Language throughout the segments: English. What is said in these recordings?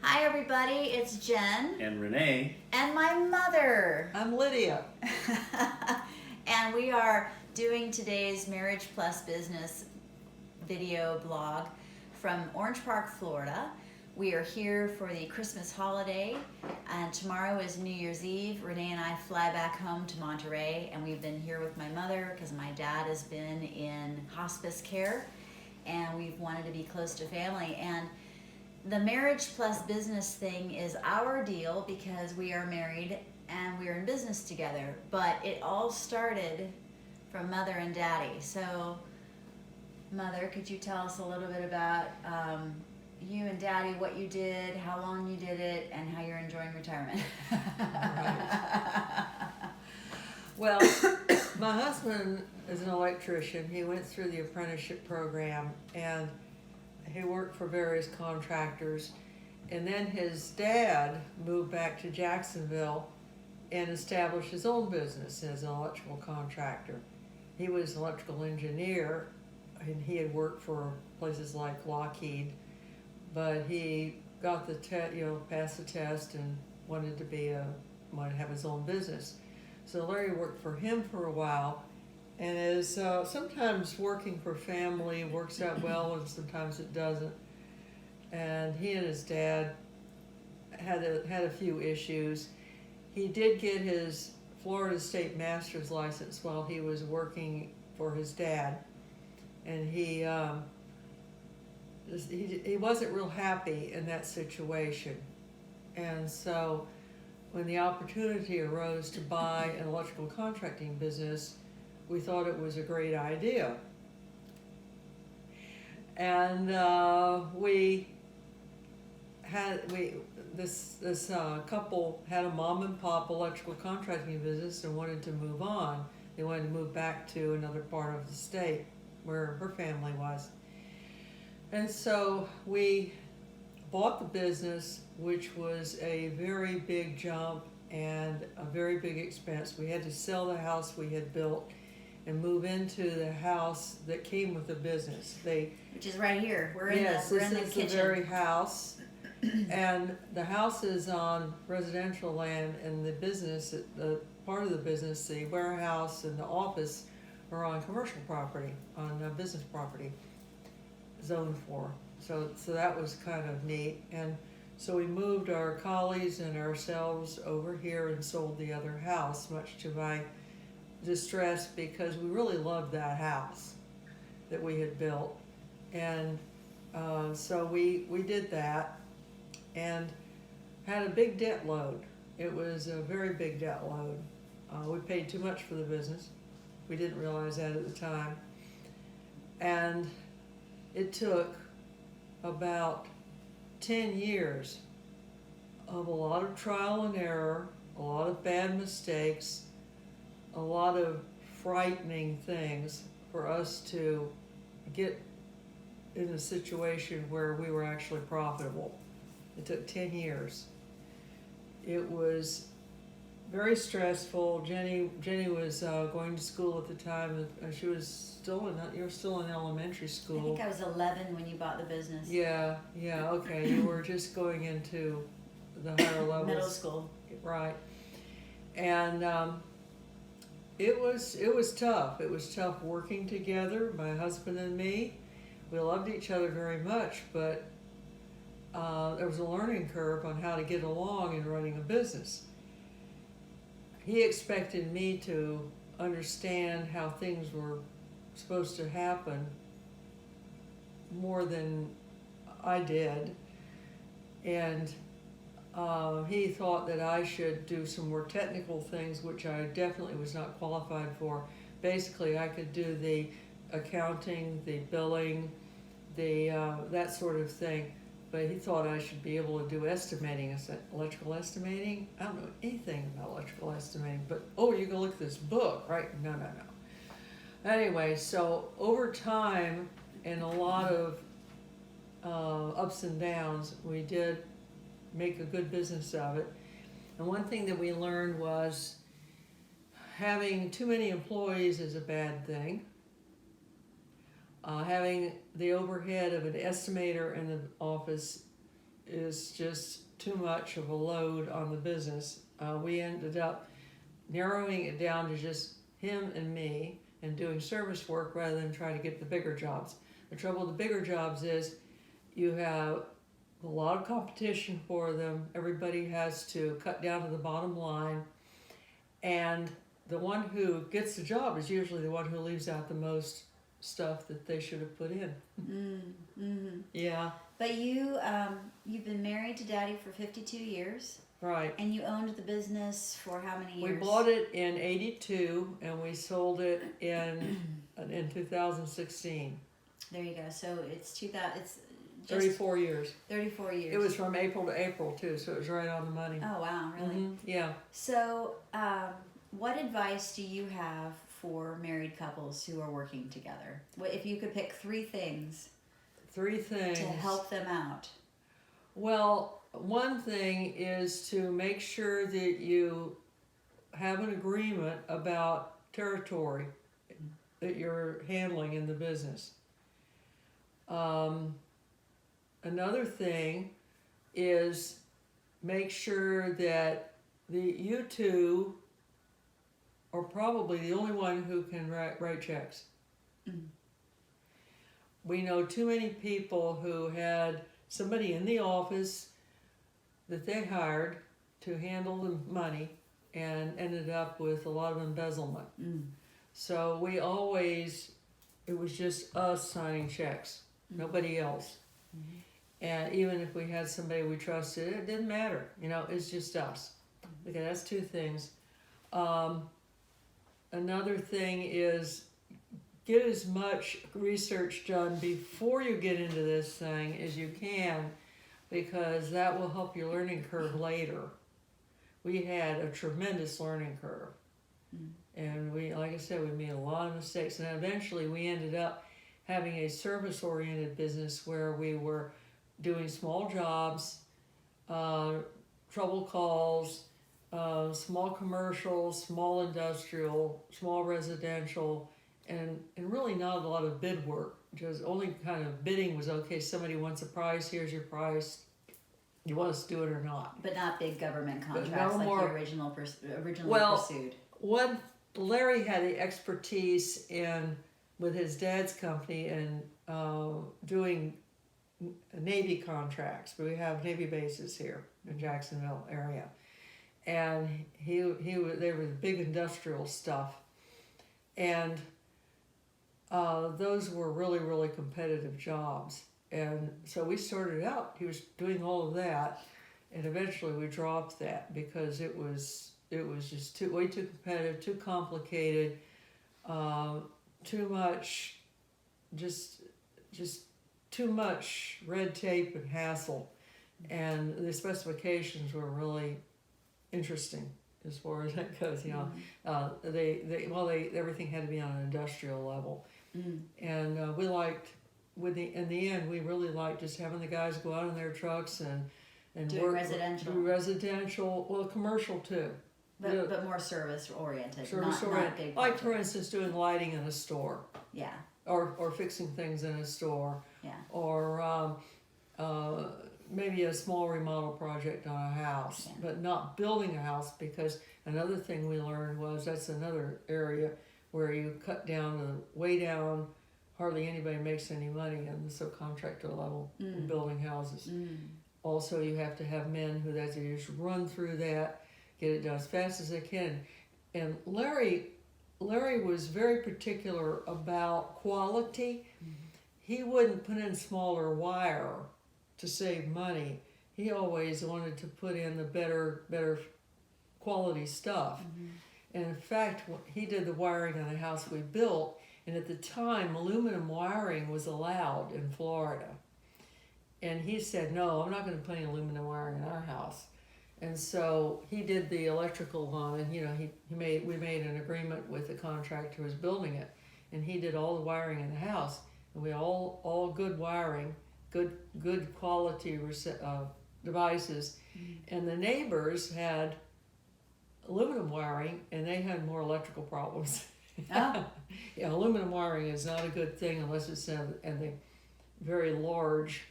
Hi everybody, it's Jen. And Renee. And my mother. I'm Lydia. And we are doing today's Marriage Plus Business video blog from Orange Park, Florida. We are here for the Christmas holiday, and tomorrow is New Year's Eve. Renee and I fly back home to Monterey, and we've been here with my mother because my dad has been in hospice care, and we've wanted to be close to family. And the Marriage Plus Business thing is our deal because we are married and we're in business together, but it all started from Mother and Daddy. So, Mother, could you tell us a little bit about you and Daddy, what you did, how long you did it, and how you're enjoying retirement? Right. Well, my husband is an electrician. He went through the apprenticeship program and he worked for various contractors. And then his dad moved back to Jacksonville and established his own business as an electrical contractor. He was an electrical engineer and he had worked for places like Lockheed, but he got the passed the test and wanted to have his own business. So Larry worked for him for a while, and as sometimes working for family works out well and sometimes it doesn't. And he and his dad had a few issues. He did get his Florida State Master's license while he was working for his dad, and he wasn't real happy in that situation. And so when the opportunity arose to buy an electrical contracting business, we thought it was a great idea. And this couple had a mom and pop electrical contracting business and wanted to move on. They wanted to move back to another part of the state where her family was. And so we bought the business, which was a very big jump and a very big expense. We had to sell the house we had built and move into the house that came with the business. Which is right here. We're in the this kitchen. is the very house. And the house is on residential land, and the part of the business, the warehouse and the office, are on commercial property, on business property, zoned for. So that was kind of neat. And so we moved our collies and ourselves over here and sold the other house, much to my distress, because we really loved that house that we had built. And so we did that and had a big debt load. It was a very big debt load. We paid too much for the business. We didn't realize that at the time. And it took about 10 years of a lot of trial and error, a lot of bad mistakes, a lot of frightening things for us to get in a situation where we were actually profitable. It took 10 years. It was very stressful. Jenny was going to school at the time. She was you were still in elementary school. I think I was 11 when you bought the business. Yeah, okay. You were just going into the higher levels. Middle school. Right. And it was tough. It was tough working together, my husband and me. We loved each other very much, but there was a learning curve on how to get along in running a business. He expected me to understand how things were supposed to happen more than I did, and he thought that I should do some more technical things, which I definitely was not qualified for. Basically, I could do the accounting, the billing, that sort of thing, but he thought I should be able to do estimating. I said, electrical estimating? I don't know anything about electrical estimating, but you can look at this book, right? No. Anyway, so over time and a lot of ups and downs, we did make a good business of it. And one thing that we learned was having too many employees is a bad thing. Having the overhead of an estimator in the office is just too much of a load on the business. We ended up narrowing it down to just him and me and doing service work rather than trying to get the bigger jobs. The trouble with the bigger jobs is you have a lot of competition for them. Everybody has to cut down to the bottom line, and the one who gets the job is usually the one who leaves out the most stuff that they should have put in. Mm-hmm. Yeah. But you've been married to Daddy for 52 years. Right. And you owned the business for how many years? We bought it in '82 and we sold it in 2016. There you go. So it's 2000. It's just 34 years. 34 years. It was from April to April too, so it was right on the money. Oh wow, really? Mm-hmm. Yeah. So, what advice do you have for married couples who are working together? If you could pick 3 things. 3 things to help them out. Well, one thing is to make sure that you have an agreement about territory that you're handling in the business. Another thing is make sure that you two are probably the only one who can write checks. Mm. We know too many people who had somebody in the office that they hired to handle the money and ended up with a lot of embezzlement. Mm. So it was just us signing checks, nobody else. Mm-hmm. And even if we had somebody we trusted, it didn't matter. It's just us. Okay, that's 2 things. Another thing is get as much research done before you get into this thing as you can, because that will help your learning curve later. We had a tremendous learning curve. And we, like I said, we made a lot of mistakes. And eventually we ended up having a service-oriented business where we were doing small jobs, trouble calls, small commercial, small industrial, small residential, and really not a lot of bid work. Just only kind of bidding was okay. Somebody wants a price, here's your price. You want us to do it or not? But not big government contracts like you originally pursued. Larry had the expertise with his dad's company in doing Navy contracts. We have Navy bases here in Jacksonville area, and they were the big industrial stuff, and those were really, really competitive jobs. And so we started out, he was doing all of that, and eventually we dropped that because it was just way too competitive, too complicated, too much, just too much red tape and hassle. And the specifications were really interesting as far as that goes. Everything had to be on an industrial level. And in the end, we really liked just having the guys go out in their trucks and do residential. Do residential, well, commercial too. But more service oriented, not big. Like for instance, doing lighting in a store. Yeah. Or fixing things in a store. Yeah. Or maybe a small remodel project on a house, but not building a house, because another thing we learned was that's another area where you cut down way down. Hardly anybody makes any money on the subcontractor level in building houses. Also, you have to have men who just run through that, get it done as fast as they can. And Larry was very particular about quality. He wouldn't put in smaller wire to save money. He always wanted to put in the better quality stuff. And in fact, he did the wiring on the house we built, and at the time, aluminum wiring was allowed in Florida. And he said, no, I'm not going to put any aluminum wiring in our house. And so he did the electrical on it. We made an agreement with the contractor who was building it, and he did all the wiring in the house. And we all good wiring, good quality devices. And the neighbors had aluminum wiring, and they had more electrical problems. Oh. Yeah, aluminum wiring is not a good thing unless it's in the very large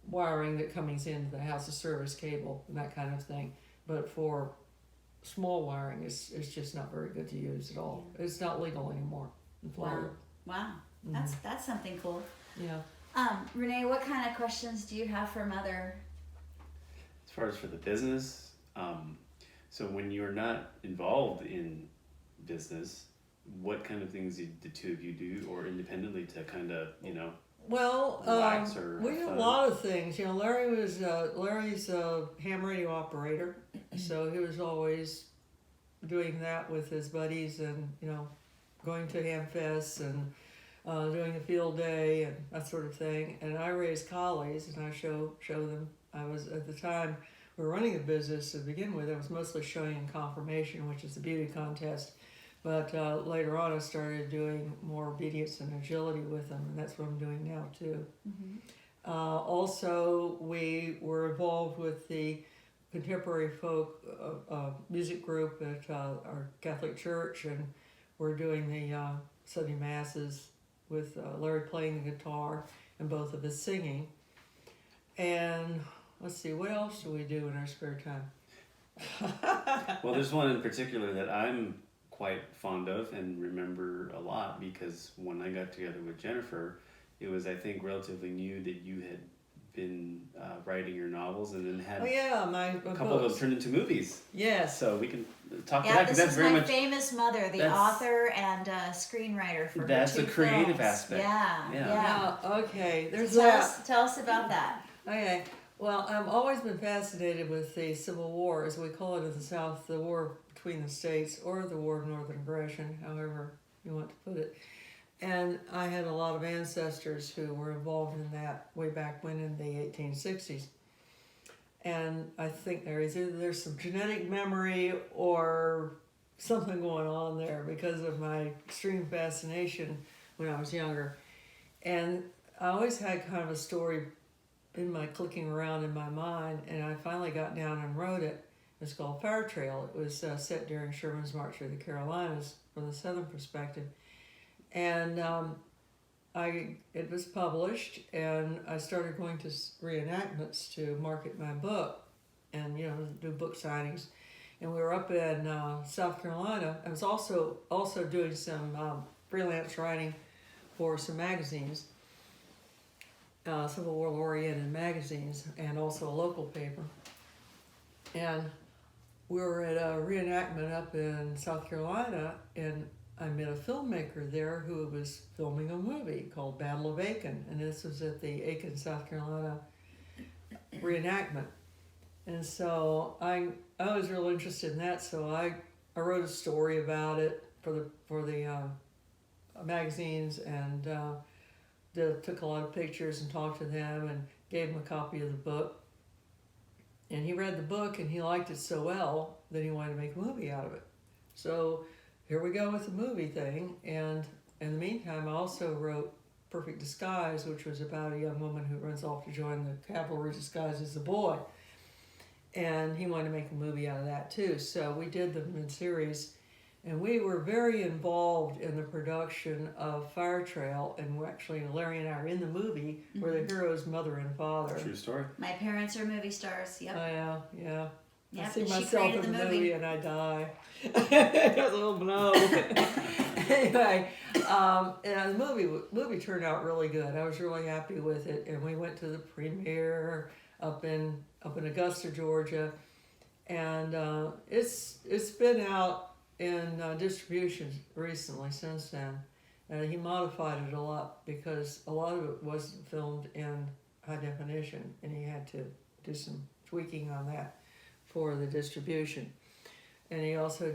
wiring that comes into the house, a service cable and that kind of thing. But for small wiring, it's just not very good to use at all. Yeah. It's not legal anymore in Florida. Wow. Mhm. That's something cool. Yeah. Renee, what kind of questions do you have for Mother? As far as for the business, so when you're not involved in business, what kind of things did the two of you do, or independently, to kind of, Well, relax or we have did a fun? lot of things. Larry's a ham radio operator, so he was always doing that with his buddies, and going to ham fests and doing a field day and that sort of thing. And I raise collies and I show them. I was at the time we were running a business to begin with. I was mostly showing in confirmation, which is the beauty contest. But later on, I started doing more obedience and agility with them, and that's what I'm doing now too. Mm-hmm. Also, we were involved with the contemporary folk music group at our Catholic church, and we're doing the Sunday masses with Larry playing the guitar and both of us singing. And let's see, what else do we do in our spare time? Well, there's one in particular that I'm quite fond of and remember a lot, because when I got together with Jennifer, it was, I think, relatively new that you had been writing your novels, and then had my a couple of them turned into movies. Yes. So we can talk Yeah, to that, because this that's is very my much famous mother, the that's- author and screenwriter for that's her a two creative films. aspect. Yeah. Yeah. Okay, there's Tell that. tell us about that. Okay, well, I've always been fascinated with the Civil War, as we call it in the South, the war between the states, or the War of Northern Aggression, however you want to put it. And I had a lot of ancestors who were involved in that way back when, in the 1860s. And I think there's some genetic memory or something going on there because of my extreme fascination when I was younger. And I always had kind of a story in my clicking around in my mind, and I finally got down and wrote it. It's called Fire Trail. It was set during Sherman's March through the Carolinas from the Southern perspective. And it was published, and I started going to reenactments to market my book and do book signings. And we were up in South Carolina. I was also doing some freelance writing for some magazines, Civil War oriented magazines, and also a local paper. And we were at a reenactment up in South Carolina, and I met a filmmaker there who was filming a movie called Battle of Aiken, and this was at the Aiken, South Carolina reenactment. And so I was real interested in that, so I wrote a story about it for the magazines, and took a lot of pictures and talked to them and gave him a copy of the book. And he read the book and he liked it so well that he wanted to make a movie out of it. So here we go with the movie thing. And in the meantime, I also wrote Perfect Disguise, which was about a young woman who runs off to join the cavalry disguised as a boy. And he wanted to make a movie out of that too. So we did them in series. And we were very involved in the production of Fire Trail, and Larry and I are in the movie. Mm-hmm. We're the hero's mother and father. True story. My parents are movie stars. Yep. Yeah. Yep, I see she myself created in the the movie and I die. It was a little blow. Anyway, and the movie turned out really good. I was really happy with it, and we went to the premiere up in Augusta, Georgia, and it's been out in distribution recently since then. He modified it a lot because a lot of it wasn't filmed in high definition, and he had to do some tweaking on that for the distribution. And he also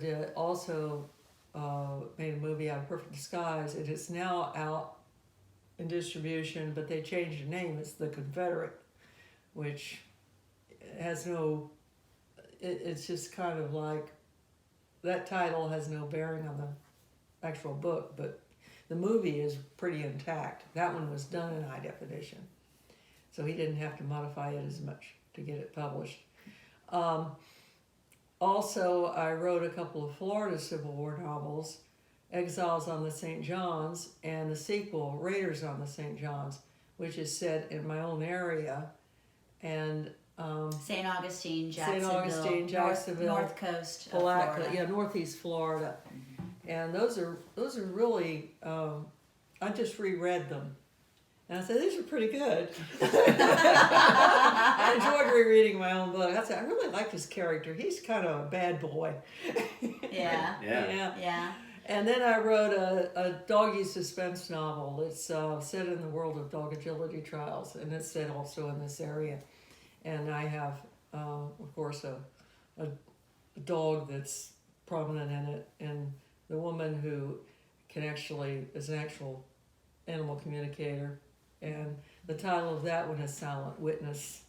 made a movie out of Perfect Disguise. It is now out in distribution, but they changed the name. It's The Confederate, which has no, it's just kind of like, that title has no bearing on the actual book, but the movie is pretty intact. That one was done in high definition, so he didn't have to modify it as much to get it published. Also, I wrote a couple of Florida Civil War novels, Exiles on the St. Johns, and the sequel, Raiders on the St. Johns, which is set in my own area, and St. Augustine, St. Jacksonville, Augustine, Jacksonville, North Coast of Palaca, Florida. yeah, Northeast Florida, and those are really. I just reread them, and I said these are pretty good. I enjoyed rereading my own book. I said I really like this character. He's kind of a bad boy. Yeah. Yeah. And then I wrote a doggy suspense novel. It's set in the world of dog agility trials, and it's set also in this area. And I have, of course, a dog that's prominent in it, and the woman who is an actual animal communicator. And the title of that one is Silent Witness.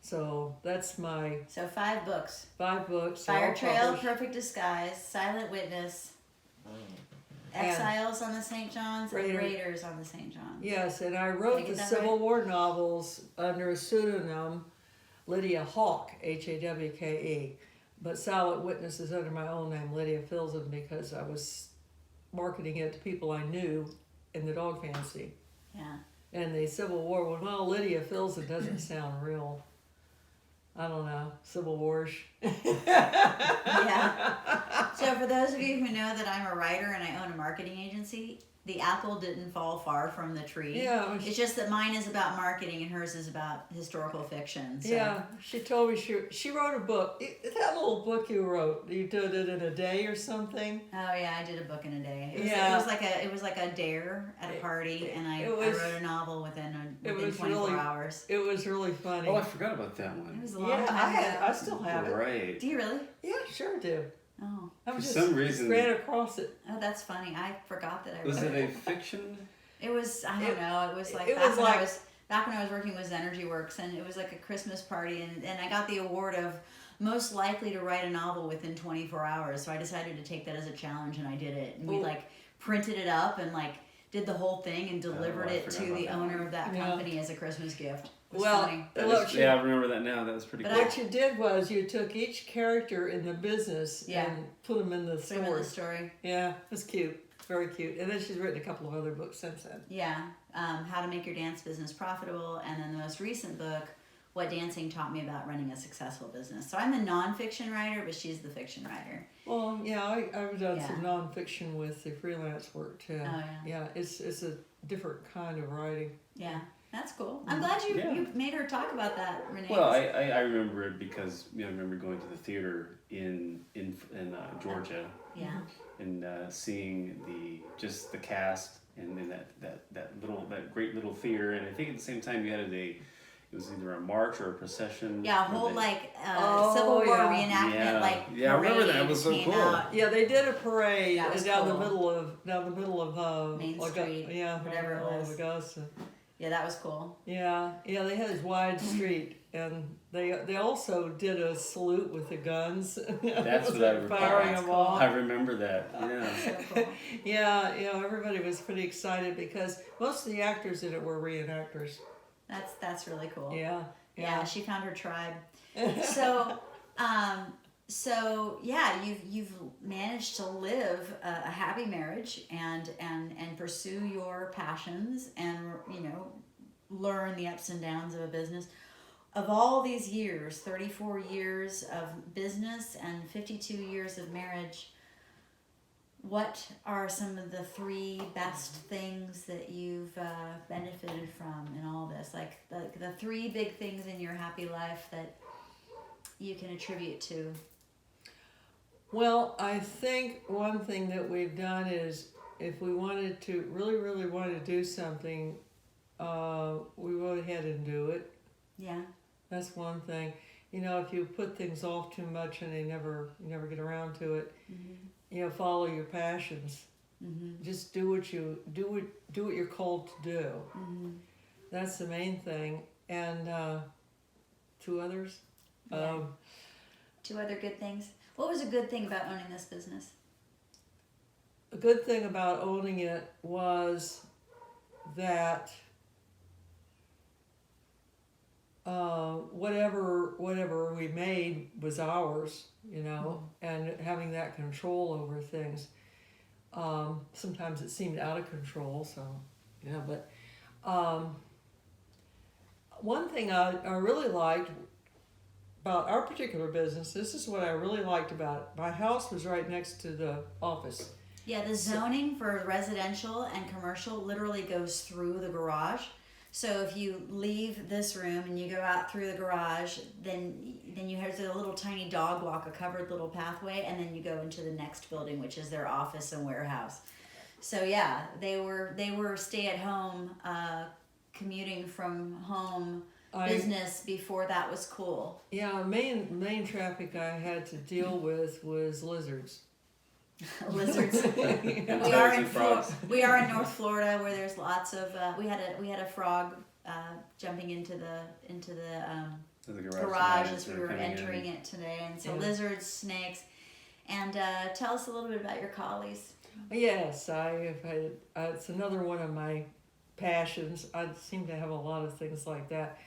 So that's my So 5 books. 5 books. Fire all Trail, published. Perfect Disguise, Silent Witness, Exiles on the St. John's, and Raiders on the St. John's. Yes, and I Did I wrote get the that Civil right? War novels under a pseudonym, Lydia Hawke, Hawke. But Silent Witness is under my own name, Lydia Filzen, because I was marketing it to people I knew in the dog fancy. Yeah. And the Civil War one, well, Lydia Filzen doesn't sound real, I don't know, Civil War-ish. Yeah. So for those of you who know that I'm a writer and I own a marketing agency, the apple didn't fall far from the tree. Yeah. It's just that mine is about marketing and hers is about historical fiction. So. Yeah, she told me she wrote a book. That little book you wrote, you did it in a day or something. Oh yeah, I did a book in a day. It was like a dare at a party, and I wrote a novel within 24 hours. It was really funny. Oh, I forgot about that one. It was a long time ago. I still have it. Right. Do you really? Yeah, sure do. Oh. I For just some reason- ran across it. Oh, that's funny. I forgot that I wrote Was it a fiction? It was, I don't know, it was like back when I was working with Zenergy Works, and it was like a Christmas party, and I got the award of most likely to write a novel within 24 hours, so I decided to take that as a challenge, and I did it. And we like printed it up and like did the whole thing and delivered it to the owner of that company as a Christmas gift. It was funny. Yeah, I remember that now. That was pretty cool. What you did was you took each character in the business and put them in the Put them in the story. Yeah, it was cute. Very cute. And then she's written a couple of other books since then. Yeah, How to Make Your Dance Business Profitable, and then the most recent book, What Dancing Taught Me About Running a Successful Business. So I'm the nonfiction writer, but she's the fiction writer. Well, yeah, I've done some nonfiction with the freelance work too. Oh, yeah. Yeah, it's a different kind of writing. Yeah, that's cool. I'm glad you made her talk about that, Renee. Well, I remember it because I remember going to the theater in Georgia. Yeah. And seeing the cast and then that great little theater, and I think at the same time you had it was either a march or a procession. Yeah, a whole Civil War reenactment I remember that. It was so cool. Out. Yeah, they did a parade down cool. the middle of Main Street, whatever it was. Augusta. Yeah, that was cool. Yeah, they had this wide street, and they also did a salute with the guns. That's what I recall. Firing them off. I remember that. Yeah. So cool. Yeah, everybody was pretty excited because most of the actors in it were reenactors. That's really cool. Yeah. She found her tribe. So you've managed to live a happy marriage and pursue your passions and learn the ups and downs of a business. Of all these years, 34 years of business and 52 years of marriage, what are some of the 3 best things that you've benefited from in all this? Like the 3 big things in your happy life that you can attribute to? Well, I think one thing that we've done is if we wanted to, really wanted to do something, we went ahead and do it. Yeah. That's one thing. If you put things off too much and you never get around to it, follow your passions. Mm-hmm. Just do what you're called to do. Mm-hmm. That's the main thing. And 2 others. Yeah. 2 other good things. What was a good thing about owning this business? A good thing about owning it was that whatever we made was ours, and having that control over things. Sometimes it seemed out of control, so but one thing I really liked about our particular business, this is what I really liked about it. My house was right next to the office. Yeah, the zoning for residential and commercial literally goes through the garage. So if you leave this room and you go out through the garage, then you have a little tiny dog walk, a covered little pathway, and then you go into the next building, which is their office and warehouse. So yeah, they were stay at home, commuting from home business before that was cool. Yeah, main traffic I had to deal with was lizards. Lizards. And we are toads in and frogs. we are in North Florida where there's lots of we had a frog jumping into the To the garage tonight, as we they're were coming in. entering it today, and so Yeah. lizards, snakes, and tell us a little bit about your collies. Yes, I have had. It's another one of my passions. I seem to have a lot of things like that.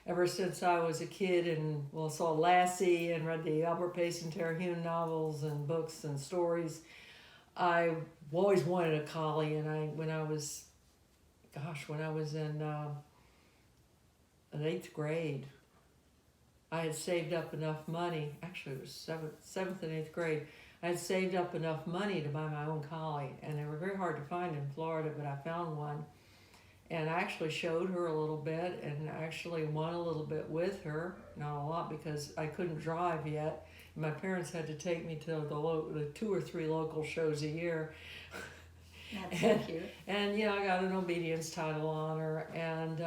Ever since I was a kid and saw Lassie and read the Albert Payson Terhune novels and books and stories, I always wanted a collie. And when I was in an 8th grade, I had saved up enough money. Actually, it was seventh and 8th grade. I had saved up enough money to buy my own collie, and they were very hard to find in Florida, but I found one. And I actually showed her a little bit and actually won a little bit with her. Not a lot because I couldn't drive yet. My parents had to take me to the 2 or 3 local shows a year. That's so cute. And I got an obedience title on her. And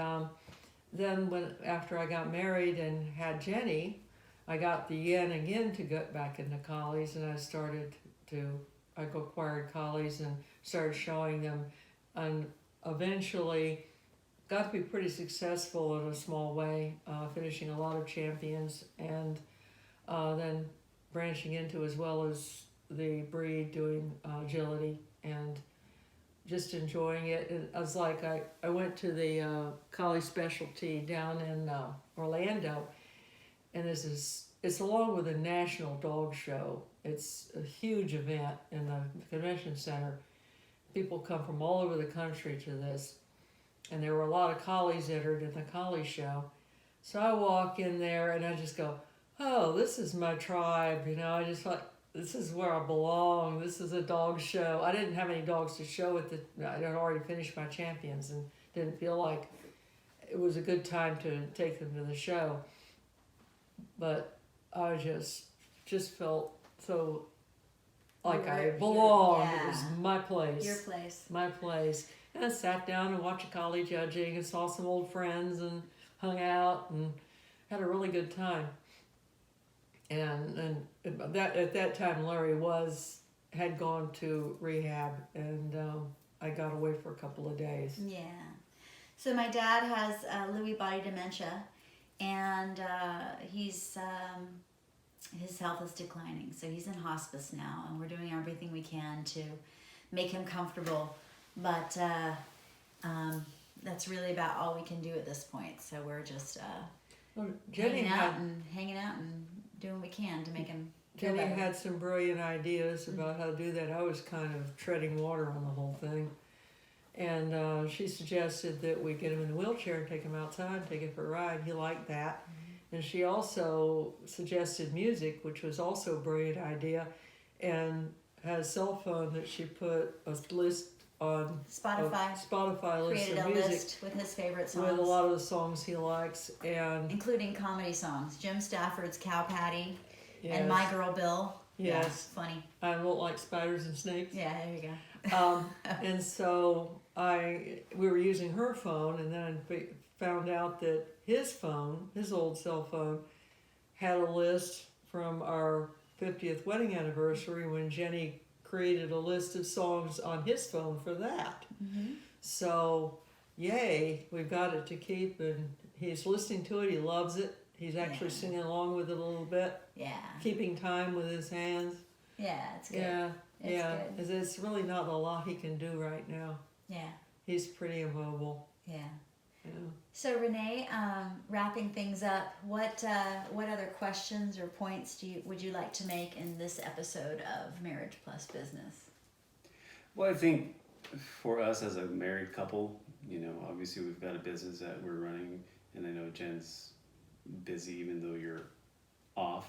then after I got married and had Jenny, I got the yen again to get back into collies, and I acquired collies and started showing them, and eventually got to be pretty successful in a small way, finishing a lot of champions, and then branching into, as well as the breed, doing agility and just enjoying it. And I was like, I went to the collie specialty down in Orlando, and it's along with a national dog show. It's a huge event in the convention center. People come from all over the country to this, and there were a lot of collies entered in the collie show. So I walk in there and I just go, oh, this is my tribe. I just thought, this is where I belong. This is a dog show. I didn't have any dogs to show I had already finished my champions and didn't feel like it was a good time to take them to the show. But I just felt so like I belonged. Yeah. It was my place. Your place. My place. And I sat down and watched a collie judging and saw some old friends and hung out and had a really good time. And at that time, Larry had gone to rehab, and I got away for a couple of days. Yeah. So my dad has Lewy body dementia, and his health is declining. So he's in hospice now, and we're doing everything we can to make him comfortable. But that's really about all we can do at this point. So we're just hanging out and doing what we can to make him feel Jenny better. had some brilliant ideas about how to do that. I was kind of treading water on the whole thing. And she suggested that we get him in a wheelchair and take him outside, take him for a ride. He liked that. Mm-hmm. And she also suggested music, which was also a brilliant idea, and had a cell phone that she put a list on Spotify list created of a music list with his favorite songs, with a lot of the songs he likes, and including comedy songs. Jim Stafford's Cow Patty, yes, and My Girl Bill. Yes, yeah, funny. I don't like spiders and snakes. Yeah, there you go. And so we were using her phone, and then I found out that his old cell phone, had a list from our 50th wedding anniversary when Jenny created a list of songs on his phone for that. Mm-hmm. So, yay, we've got it to keep, and he's listening to it. He loves it. He's actually singing along with it a little bit. Yeah. Keeping time with his hands. Yeah, it's good. Yeah, It's good. It's really not a lot he can do right now. Yeah. He's pretty immobile. Yeah. Yeah. So Renee, wrapping things up, what other questions or points would you like to make in this episode of Marriage Plus Business? Well, I think for us as a married couple, obviously we've got a business that we're running and I know Jen's busy even though you're off,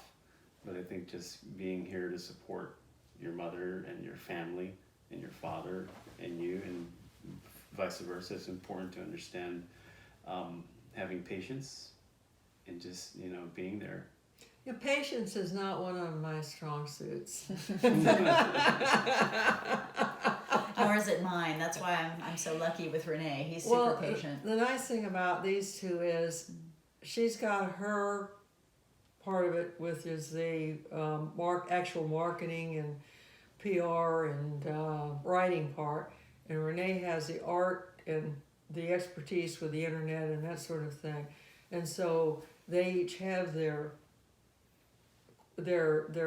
but I think just being here to support your mother and your family and your father and you and vice versa, it's important to understand having patience and just, being there. Your patience is not one of my strong suits. Nor is it mine. That's why I'm so lucky with Renee. He's super patient. The nice thing about these two is she's got her part of it, with is the actual marketing and PR and writing part, and Renee has the art and the expertise with the internet and that sort of thing, and so they each have their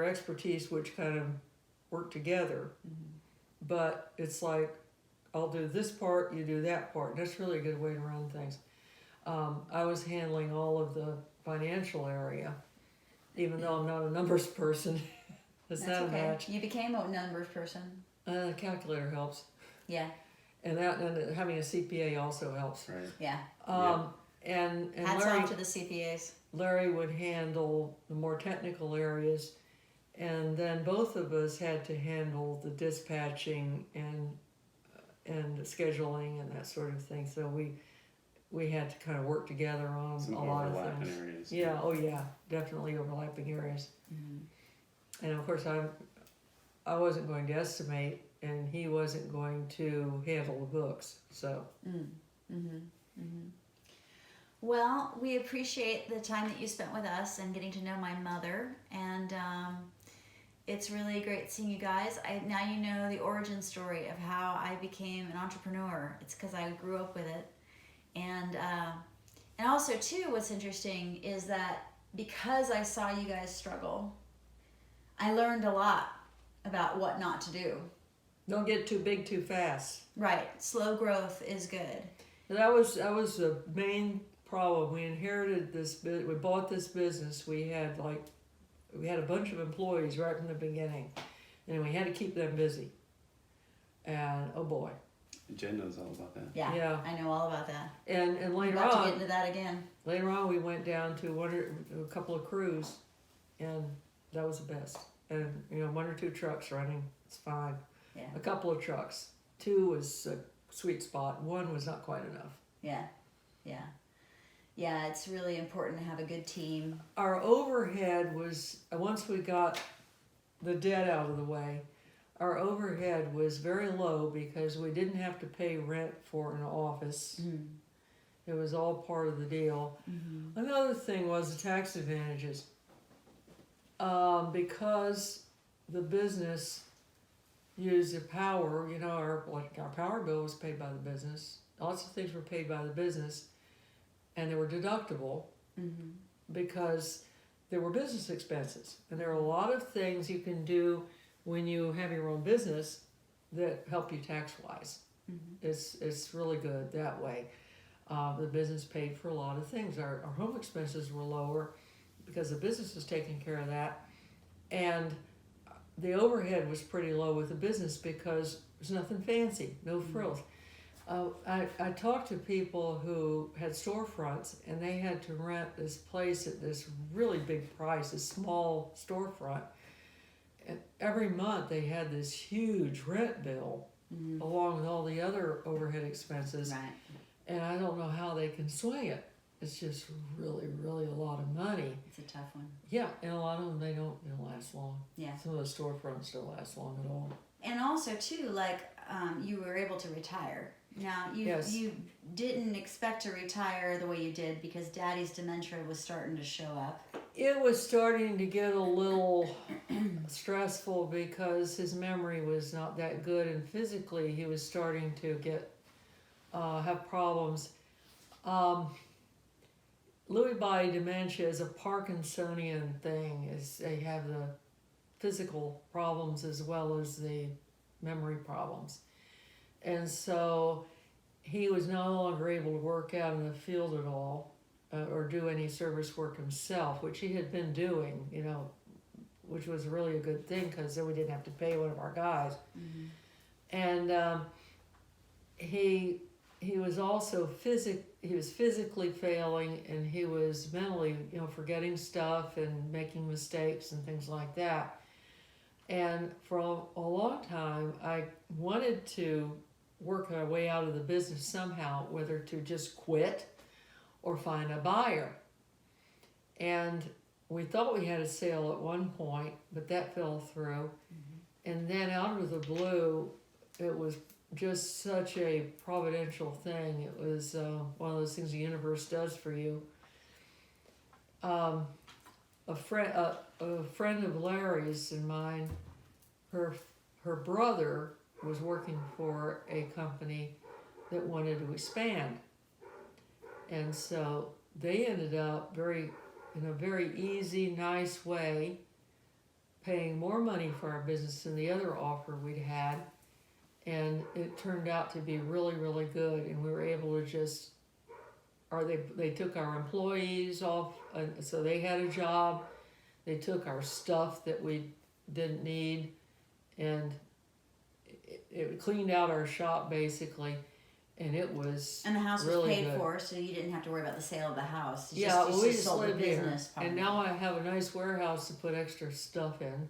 expertise, which kind of work together. But it's like, I'll do this part, you do that part. That's really a good way to run things. I was handling all of the financial area, even though I'm not a numbers person. That's not okay. a match. You became a numbers person. Calculator helps. Yeah. And having a CPA also helps. Right. Yeah. And Hats off to the CPAs. Larry would handle the more technical areas, and then both of us had to handle the dispatching and the scheduling and that sort of thing. So we had to kind of work together on Some a lot of overlapping things. areas. Yeah, oh yeah, definitely overlapping areas. And of course I wasn't going to estimate, and he wasn't going to handle the books. So. Well, we appreciate the time that you spent with us and getting to know my mother, and it's really great seeing you guys. Now you know the origin story of how I became an entrepreneur. It's because I grew up with it, and also too, what's interesting is that because I saw you guys struggle, I learned a lot about what not to do. Don't get too big too fast. Right, slow growth is good. That was the main problem. We inherited this. We bought this business. We had a bunch of employees right from the beginning, and we had to keep them busy. And oh boy, Jen knows all about that. Yeah, I know all about that. And We're later about to on, get into that again. later on, we went down to a couple of crews, and that was the best. And 1 or 2 trucks running, it's fine. Yeah. A couple of trucks, 2 was a sweet spot. 1 was not quite enough. Yeah, it's really important to have a good team. Our overhead was, once we got the debt out of the way, our overhead was very low because we didn't have to pay rent for an office. It was all part of the deal. Another thing was the tax advantages. Because the business used the power, our power bill was paid by the business. Lots of things were paid by the business, and they were deductible because there were business expenses. And there are a lot of things you can do when you have your own business that help you tax-wise. It's really good that way. The business paid for a lot of things. Our home expenses were lower because the business was taking care of that. And the overhead was pretty low with the business because there's nothing fancy, no frills. I talked to people who had storefronts, and they had to rent this place at this really big price, a small storefront. And every month they had this huge rent bill along with all the other overhead expenses. Right. And I don't know how they can swing it. It's just really, really a lot of money. It's a tough one. Yeah, and a lot of them, they don't last long. Yeah. Some of the storefronts don't last long at all. And also too, you were able to retire. Now you didn't expect to retire the way you did because Daddy's dementia was starting to show up. It was starting to get a little stressful because his memory was not that good, and physically he was starting to have problems. Lewy body dementia is a Parkinsonian thing. They have the physical problems as well as the memory problems. And so he was no longer able to work out in the field at all or do any service work himself, which he had been doing, which was really a good thing because then we didn't have to pay one of our guys. And he was also he was physically failing, and he was mentally, forgetting stuff and making mistakes and things like that. And for a long time, I wanted to work our way out of the business somehow, whether to just quit or find a buyer. And we thought we had a sale at one point, but that fell through. And then out of the blue, it was just such a providential thing. It was one of those things the universe does for you. A friend of Larry's and mine, her brother was working for a company that wanted to expand, and so they ended up in a very easy, nice way, paying more money for our business than the other offer we'd had. And it turned out to be really, really good. And we were able to they took our employees off, so they had a job. They took our stuff that we didn't need, and it cleaned out our shop basically. And it was And the house was really paid good. for, so you didn't have to worry about the sale of the house. You Yeah, just, we you just sold the lived here. business part. And now I have a nice warehouse to put extra stuff in.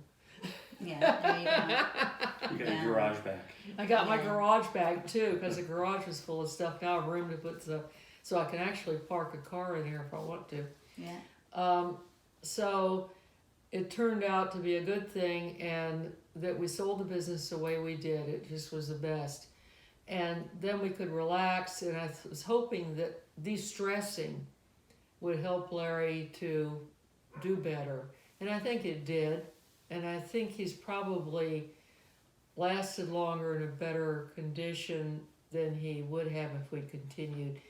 Yeah, there you go. You got Yeah. your garage back. I got my Yeah. garage back too, because the garage was full of stuff. Now I have room to put stuff, so I can actually park a car in here if I want to. Yeah. So it turned out to be a good thing, and that we sold the business the way we did. It just was the best. And then we could relax, and I was hoping that de-stressing would help Larry to do better. And I think it did. And I think he's probably lasted longer in a better condition than he would have if we'd continued.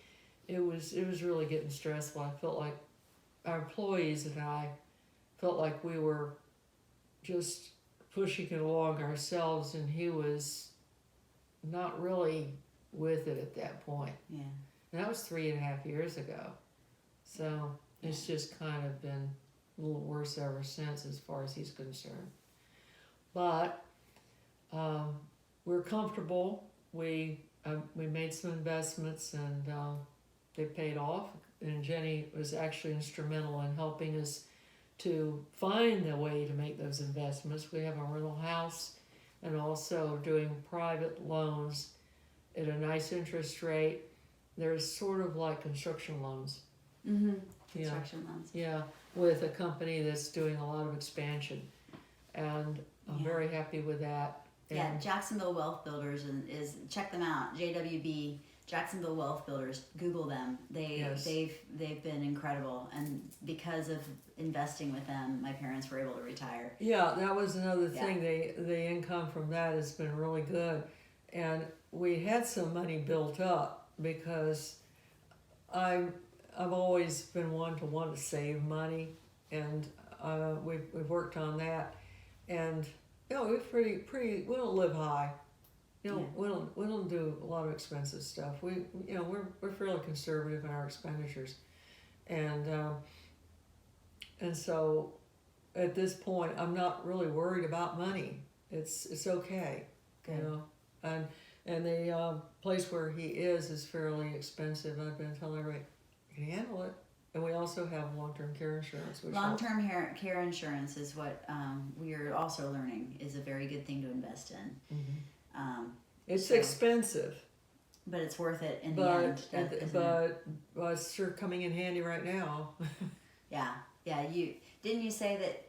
It was really getting stressful. I felt like our employees and I felt like we were just pushing it along ourselves, and he was not really with it at that point. Yeah. And that was 3.5 years ago. So it's just kind of been a little worse ever since as far as he's concerned. But we're comfortable. We made some investments, and they paid off. And Jenny was actually instrumental in helping us to find a way to make those investments. We have a rental house, and also doing private loans at a nice interest rate. There's sort of like construction loans. Mm-hmm. Yeah. Construction loans. Yeah, with a company that's doing a lot of expansion, and I'm very happy with that. Yeah, And Jacksonville Wealth Builders is check them out. JWB, Jacksonville Wealth Builders. Google them. They've been incredible, and because of investing with them, my parents were able to retire. yeah, that was another thing. The income from that has been really good, and we had some money built up because I've always been one to want to save money, and we've worked on that, and we're pretty. We don't live high. We don't do a lot of expensive stuff. We're fairly conservative in our expenditures, and so at this point I'm not really worried about money. It's okay, and the place where he is fairly expensive. I've been telling everybody you can handle it, and we also have long-term care insurance. Which Long-term care insurance is what we are also learning is a very good thing to invest in. Mm-hmm. It's expensive, but it's worth it in the end. But it's sure coming in handy right now. Yeah. You say that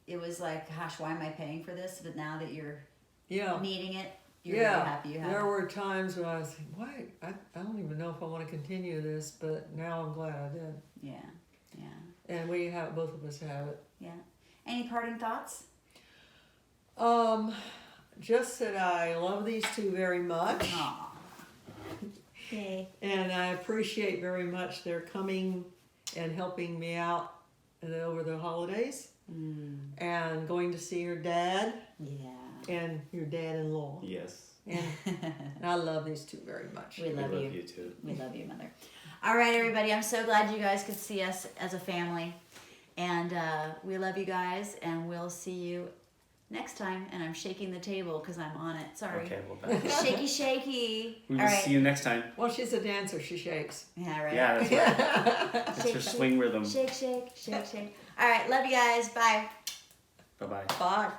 it was like, gosh, why am I paying for this? But now that you're needing it, you're really happy you have there it. were times when I was thinking, why? I don't even know if I want to continue this, but now I'm glad I did. Yeah. And both of us have it. Yeah. Any parting thoughts? Just that I love these two very much. Aw. Yay. And I appreciate very much their coming and helping me out over the holidays. And going to see your dad. Yeah. And your dad-in-law. Yes. And I love these two very much. We love you. You too. We love you, Mother. All right, everybody. I'm so glad you guys could see us as a family. And we love you guys, and we'll see you next time, and I'm shaking the table because I'm on it. Sorry. Okay, well done. Shaky, shaky. We will All right. see you next time. Well, she's a dancer. She shakes. Yeah, right. Yeah, that's right. That's Shake, her shake, swing rhythm. Shake, shake, shake, shake. All right, love you guys. Bye. Bye bye. Bye.